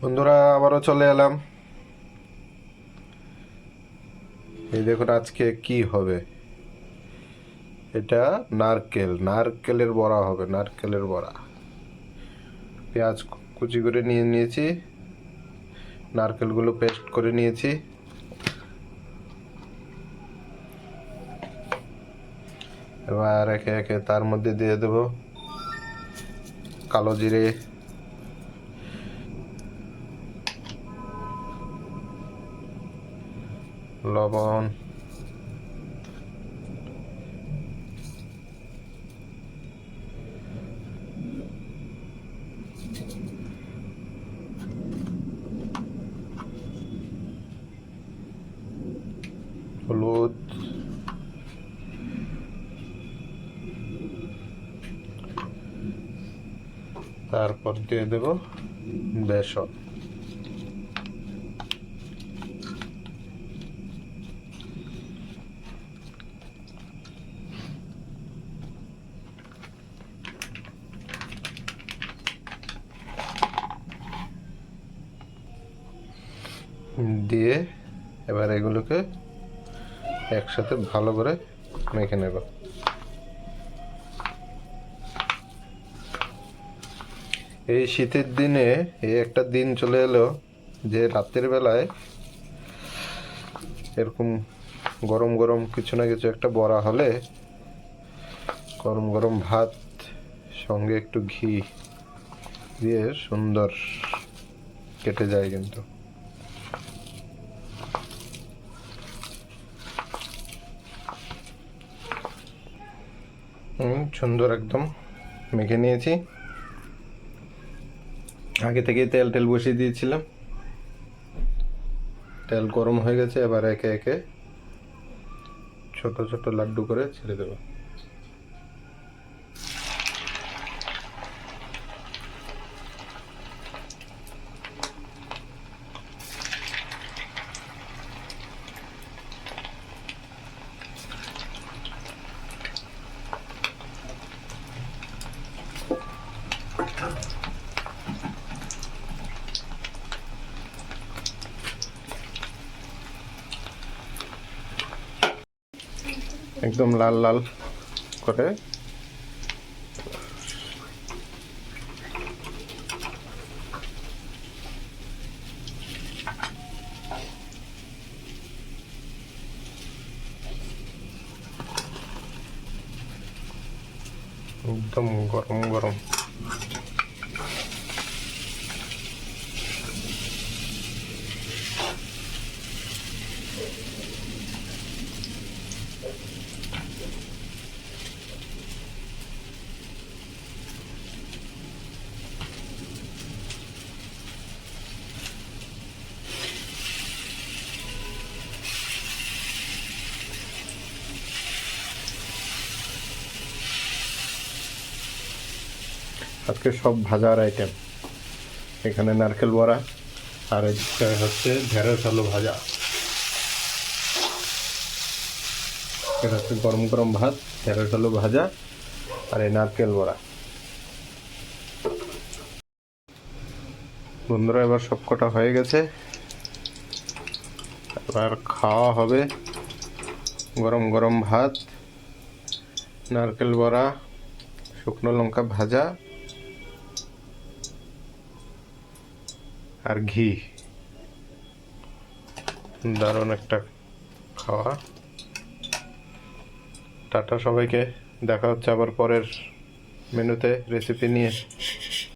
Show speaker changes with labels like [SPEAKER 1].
[SPEAKER 1] বন্ধুরা, আবারও চলে এলাম। এই দেখুন আজকে কি হবে। এটা নারকেলের বড়া হবে। নারকেলের বড়া, পেঁয়াজ কুচি করে নিয়ে নিয়েছি, নারকেলগুলো পেস্ট করে নিয়েছি। এবার একে একে তার মধ্যে দিয়ে দেব কালো জিরে, লবণ, হলুদ, তারপর দিয়ে দেব বেসন। দিয়ে এবার এগুলোকে একসাথে ভালো করে মেখে নেব। এই শীতের দিনে এই একটা দিন চলে এলো যে রাতের বেলায় এরকম গরম গরম কিছু না কিছু একটা বড়া হলে, গরম গরম ভাত সঙ্গে একটু ঘি দিয়ে সুন্দর কেটে যায় কিন্তু। সুন্দর একদম মেখে নিয়েছি। আগে থেকে তেল টেল বসিয়ে দিয়েছিলাম, তেল গরম হয়ে গেছে। এবার একে একে ছোট ছোট লাড্ডু করে ছেড়ে দেবো। একদম লাল লাল করে একদম গরম গরম। আজকে সব ভাজার আইটেম। এখানে নারকেল বড়া, আর এটা হচ্ছে ঢেঁড়স আলু ভাজা। এটা হচ্ছে গরম গরম ভাত, ঢেঁড়স আলু ভাজা, আর এই নারকেল বড়া। বন্ধুরা, এবার সব কটা হয়ে গেছে। এবার খাওয়া হবে। গরম গরম ভাত, নারকেল বড়া, শুকনো লঙ্কা ভাজা আর ঘি। দারুণ একটা খাওয়া। টাটা সবাইকে, দেখা হচ্ছে আবার পরের মেনুতে রেসিপি নিয়ে।